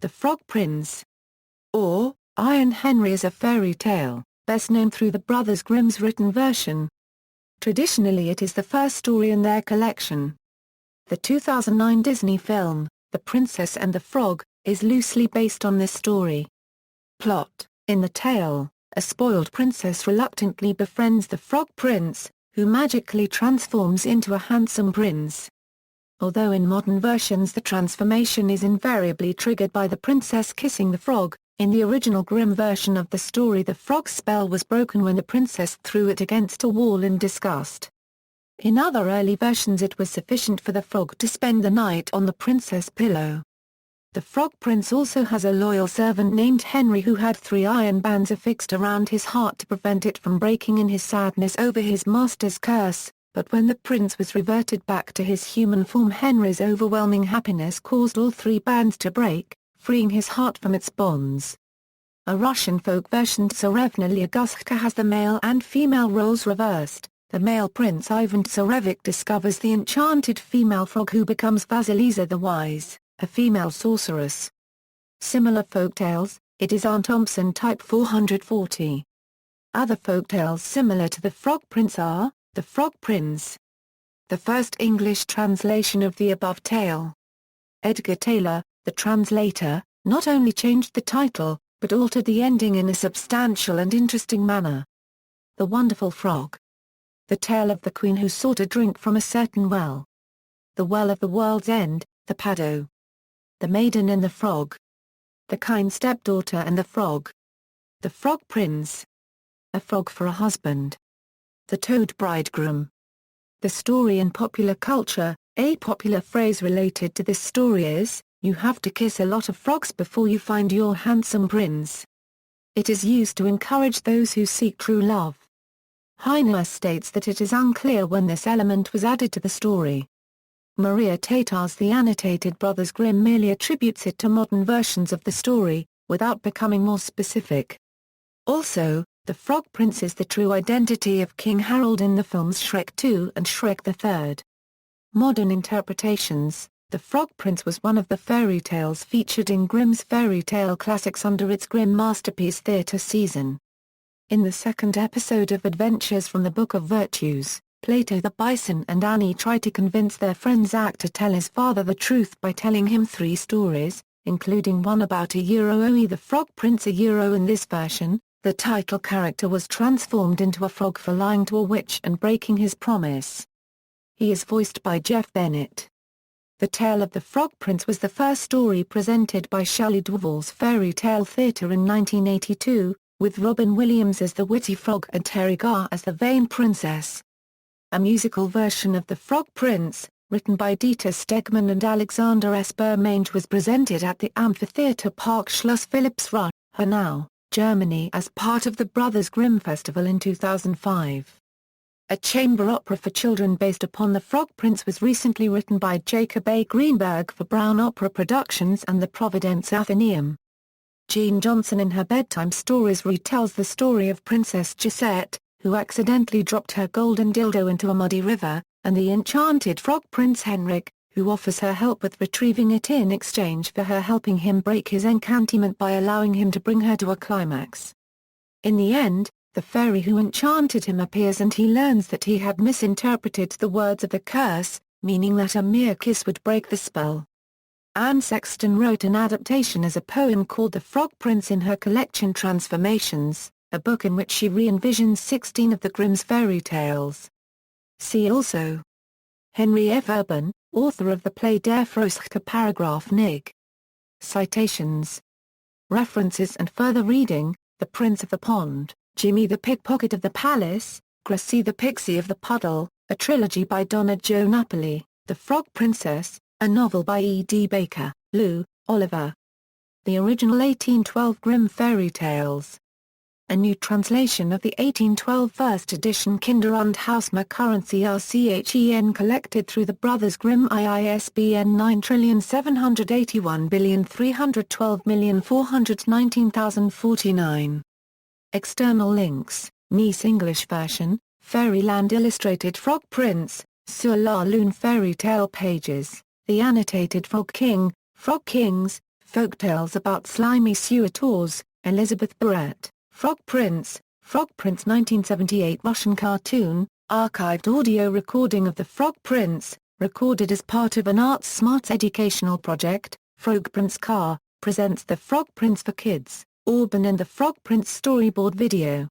The Frog Prince, or Iron Henry, is a fairy tale, best known through the Brothers Grimm's written version. Traditionally it is the first story in their collection. The 2009 Disney film, The Princess and the Frog, is loosely based on this story. Plot: in the tale, a spoiled princess reluctantly befriends the Frog Prince, who magically transforms into a handsome prince. Although in modern versions the transformation is invariably triggered by the princess kissing the frog, in the original Grimm version of the story the frog's spell was broken when the princess threw it against a wall in disgust. In other early versions it was sufficient for the frog to spend the night on the princess' pillow. The Frog Prince also has a loyal servant named Henry who had 3 iron bands affixed around his heart to prevent it from breaking in his sadness over his master's curse. But when the prince was reverted back to his human form, Henry's overwhelming happiness caused all 3 bands to break, freeing his heart from its bonds. A Russian folk version, Tsarevna Lyaguzhka, has the male and female roles reversed. The male prince Ivan Tsarevich discovers the enchanted female frog who becomes Vasilisa the Wise, a female sorceress. Similar folktales, it is Aunt Thompson type 440. Other folktales similar to the Frog Prince are The Frog Prince, the first English translation of the above tale. Edgar Taylor, the translator, not only changed the title, but altered the ending in a substantial and interesting manner. The Wonderful Frog, the tale of the queen who sought a drink from a certain well. The Well of the World's End, the Paddo. The Maiden and the Frog, the Kind Stepdaughter and the Frog. The Frog Prince, a frog for a husband. The Toad Bridegroom. The story in popular culture, a popular phrase related to this story is, "You have to kiss a lot of frogs before you find your handsome prince." It is used to encourage those who seek true love. Heine states that it is unclear when this element was added to the story. Maria Tatar's The Annotated Brothers Grimm merely attributes it to modern versions of the story, without becoming more specific. Also, the Frog Prince is the true identity of King Harold in the films Shrek 2 and Shrek the Third. Modern interpretations: The Frog Prince was one of the fairy tales featured in Grimm's fairy tale classics under its Grimm Masterpiece Theatre season. In the second episode of Adventures from the Book of Virtues, Plato the Bison and Annie try to convince their friend Zack to tell his father the truth by telling him 3 stories, including one about a Oe the Frog Prince. In this version, the title character was transformed into a frog for lying to a witch and breaking his promise. He is voiced by Jeff Bennett. The Tale of the Frog Prince was the first story presented by Shelley Duvall's Fairy Tale Theatre in 1982, with Robin Williams as the witty frog and Terry Garr as the vain princess. A musical version of The Frog Prince, written by Dieter Stegmann and Alexander S. Bermange, was presented at the Amphitheatre Park Schloss Philippsruhe, Hanau, Germany as part of the Brothers Grimm Festival in 2005. A chamber opera for children based upon The Frog Prince was recently written by Jacob A. Greenberg for Brown Opera Productions and the Providence Athenaeum. Jean Johnson in her bedtime stories retells the story of Princess Gisette, who accidentally dropped her golden dildo into a muddy river, and the enchanted frog Prince Henrik, who offers her help with retrieving it in exchange for her helping him break his enchantment by allowing him to bring her to a climax. In the end, the fairy who enchanted him appears and he learns that he had misinterpreted the words of the curse, meaning that a mere kiss would break the spell. Anne Sexton wrote an adaptation as a poem called The Frog Prince in her collection Transformations, a book in which she re-envisions 16 of the Grimm's fairy tales. See also Henry F. Urban, author of the play Der Fröschte Paragraph Nig. Citations. References and further reading: The Prince of the Pond, Jimmy the Pickpocket of the Palace, Gracie the Pixie of the Puddle, a trilogy by Donna Jo Napoli, The Frog Princess, a novel by E. D. Baker, Lou, Oliver. The original 1812 Grimm Fairy Tales. A new translation of the 1812 first edition Kinder- und Hausmärchenrechnen collected through the Brothers Grimm ISBN 9781312419049. External links: Mies English version, Fairyland Illustrated Frog Prince, Sur la Lune Fairy Tale Pages, The Annotated Frog King, Frog Kings, Folktales about slimy sewer tours, Elizabeth Barrett, Frog Prince 1978 Russian cartoon, archived audio recording of the Frog Prince, recorded as part of an Arts Smarts educational project. Frog Prince Car presents the Frog Prince for Kids, Auburn and the Frog Prince storyboard video.